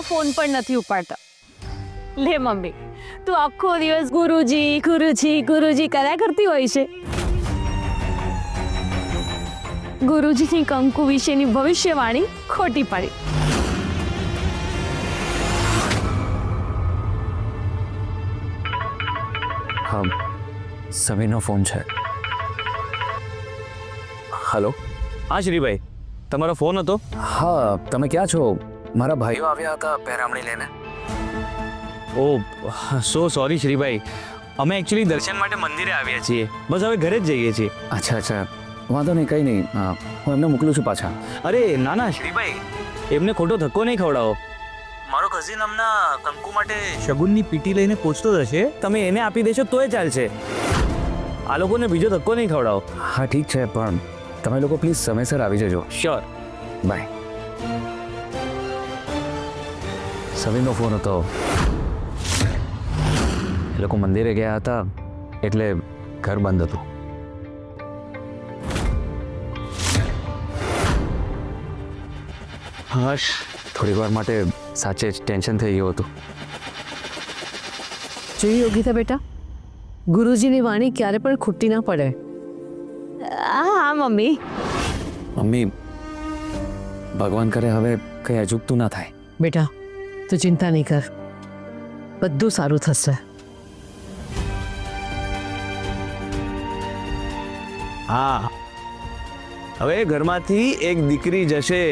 Phone પણ નથી ઉપાડતા. લે મમ્મી, તું આખો દિવસ ગુરુજી ગુરુજી ગુરુજી કર્યા કરતી હોય છે. ગુરુજીની કંકુ વિશેની ભવિષ્યવાણી ખોટી પડી. હા, સમીરનો ફોન છે. હલો. હા શ્રીભાઈ, તમારો ફોન હતો? હા, તમે ક્યાં છો? મારા ભાઈઓ આવ્યા હતા પહેરામણી લઈને. ઓ સો સોરી શ્રીભાઈ, અમે એકચ્યુઅલી દર્શન માટે મંદિરે આવ્યા છીએ. બસ હવે ઘરે જ જઈએ છીએ. અચ્છા અચ્છા, વાંધો નહીં, કંઈ નહીં. હું એમને મોકલું છું પાછા. અરે ના ના શ્રીભાઈ, એમને ખોટો ધક્કો નહીં ખવડાવો. મારો કઝિન હમણાં કંકુ માટે શગુનની પીટી લઈને પહોંચતો જશે, તમે એને આપી દેશો તોય ચાલશે. આ લોકોને બીજો ધક્કો નહીં ખવડાવો. હા ઠીક છે, પણ તમે લોકો પ્લીઝ સમયસર આવી જજો. શ્યોર. બાય. સમીરનો ફોન હતો. એ લોકો મંદિરે ગયા હતા એટલે ઘર બંધ હતું. હર્ષ, થોડી વાર માટે સાચે જ ટેન્શન થઈ ગયું હતું. જોઈ યોગિતા બેટા, ગુરુજીની વાણી ક્યારે પણ ખૂટી ના પડે. હા મમ્મી. મમ્મી, ભગવાન કરે હવે કંઈ અજુગતું ના થાય. બેટા તું ચિંતા નહીં કર, બધું સારું થશે. હા, હવે ઘરમાંથી એક દીકરી જશે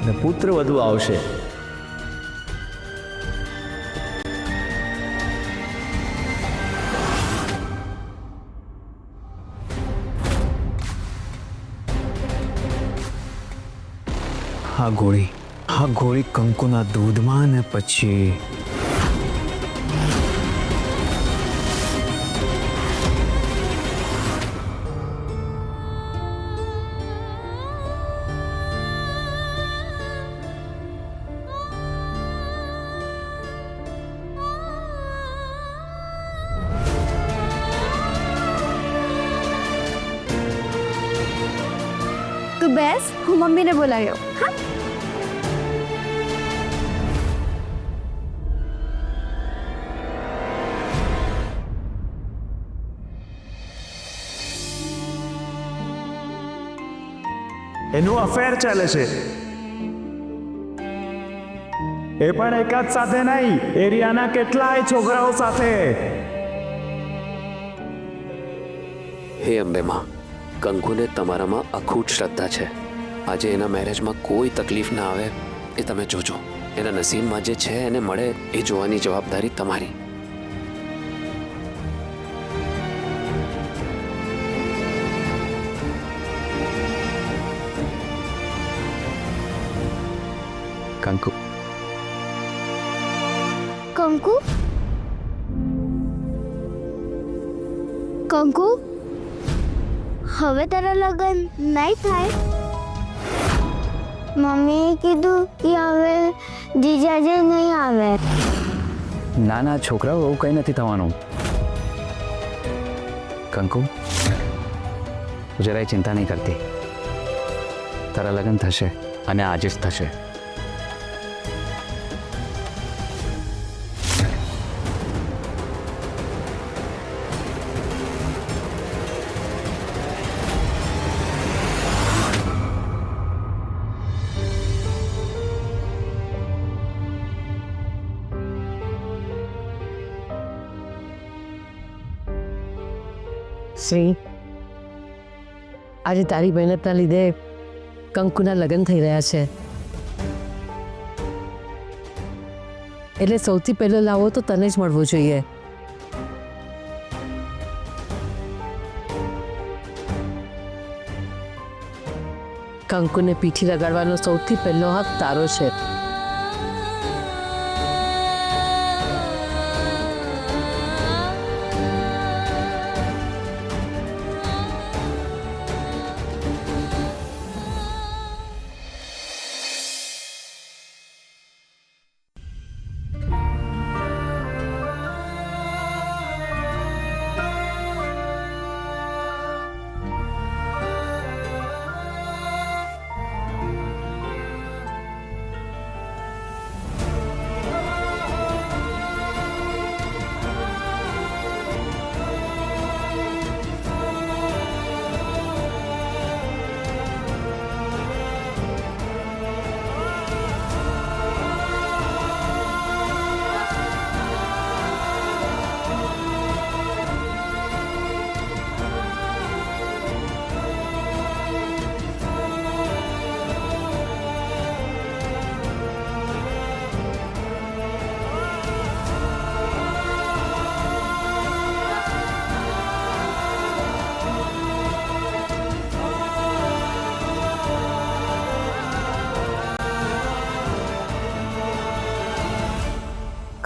અને પુત્ર વધુ આવશે. આ ગોળી કંકુના દૂધમાં ને પછી તું બેસ, હું મમ્મીને બોલાવ્યો. હા. એનું અફેર ચાલે છે, એ પણ એકાદ સાથે નહીં, એરિયાના કેટલાય છોકરાઓ સાથે. હે અંબે માં, કંકુને તમારામાં અખૂટ શ્રદ્ધા છે. આજે એના મેરેજમાં કોઈ તકલીફ ના આવે એ તમે જોજો. એના નસીબમાં જે છે એને મળે એ જોવાની જવાબદારી તમારી. કંકુ, કંકુ, કંકુ, હવે તારા લગ્ન નહીં થાય. મમ્મીએ કીધું કે હવે જીજાજી નહીં આવે. ના ના છોકરાઓ, એવું કંઈ નથી થવાનું. કંકુ, જરાય ચિંતા નહીં કરતી. તારા લગ્ન થશે અને આજે જ થશે. શ્રી, આજે તારી મહેનતના લીધે કંકુના લગ્ન થઈ રહ્યા છે, એટલે સૌથી પહેલો લાવો તો તને જ મળવો જોઈએ. કંકુને પીઠી લગાડવાનો સૌથી પહેલો હક તારો છે.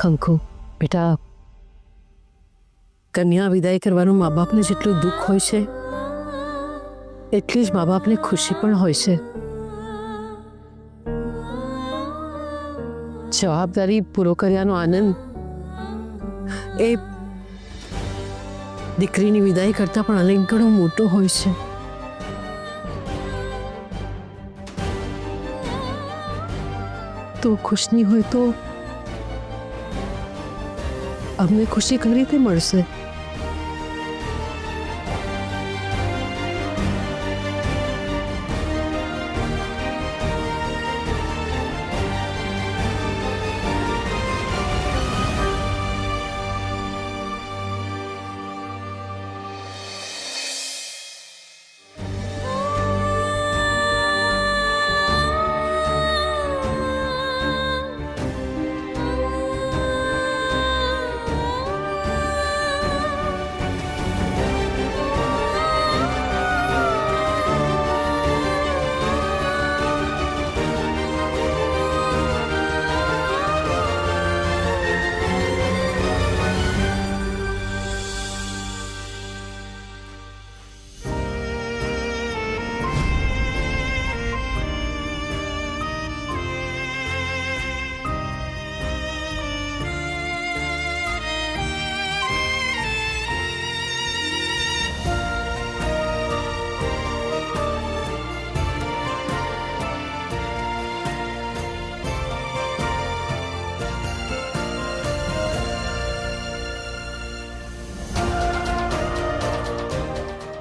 કંકુ બેટા, કન્યા વિદાય કરવાનું મા બાપને જેટલું દુઃખ હોય છે એટલી જ મા બાપને ખુશી પણ હોય છે. જવાબદારી પૂરો કર્યાનો આનંદ એ દીકરીની વિદાય કરતા પણ અનેક ગણો મોટો હોય છે. તો ખુશ નહીં હોય તો અમને ખુશી કઈ રીતે મળશે?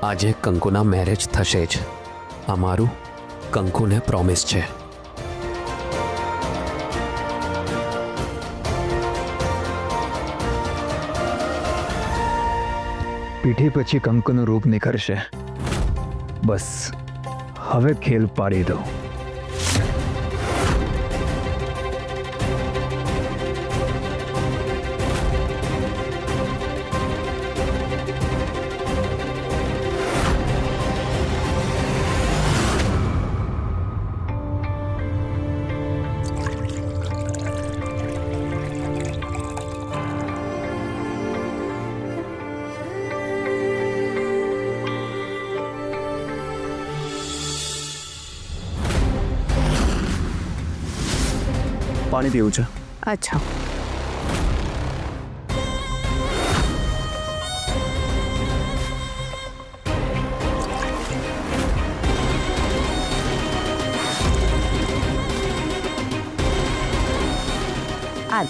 આજે કંકુના મેરેજ થશે જ. અમારું કંકુને પ્રોમિસ છે. પીઠી પછી કંકુનું રૂપ નીકળશે. બસ હવે ખેલ પાડી દો. પાણી પીવું છે. અચ્છા, આ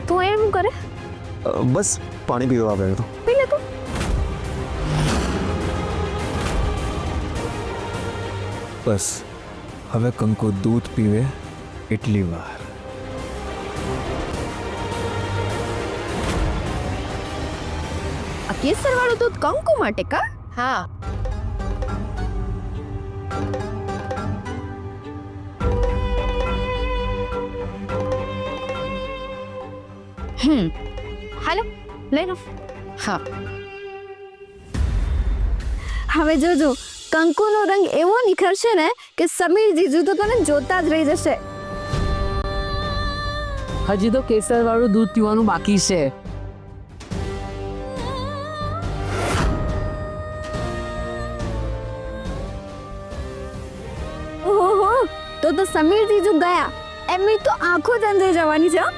તું એમ કરે? બસ પાણી પીવા આવ્યો હતો. પી લે તું. બસ હવે કંકુ દૂધ પીવે એટલી વાર. આ કેસર વાળું દૂધ કંકુ માટે કા? હા, હાલો લઈ લો. હા. હવે જોજો કંકુનો રંગ એવો નિખરશે ને કે સમીર જીજુ તો તને જોતા જ રહી જશે. હજી તો કેસર વાળું દૂધ પીવાનું બાકી છે. ઓહો, તો સમીર જીજુ ગયા એમની તો આંખો જ અંધાઈ જવાની છે.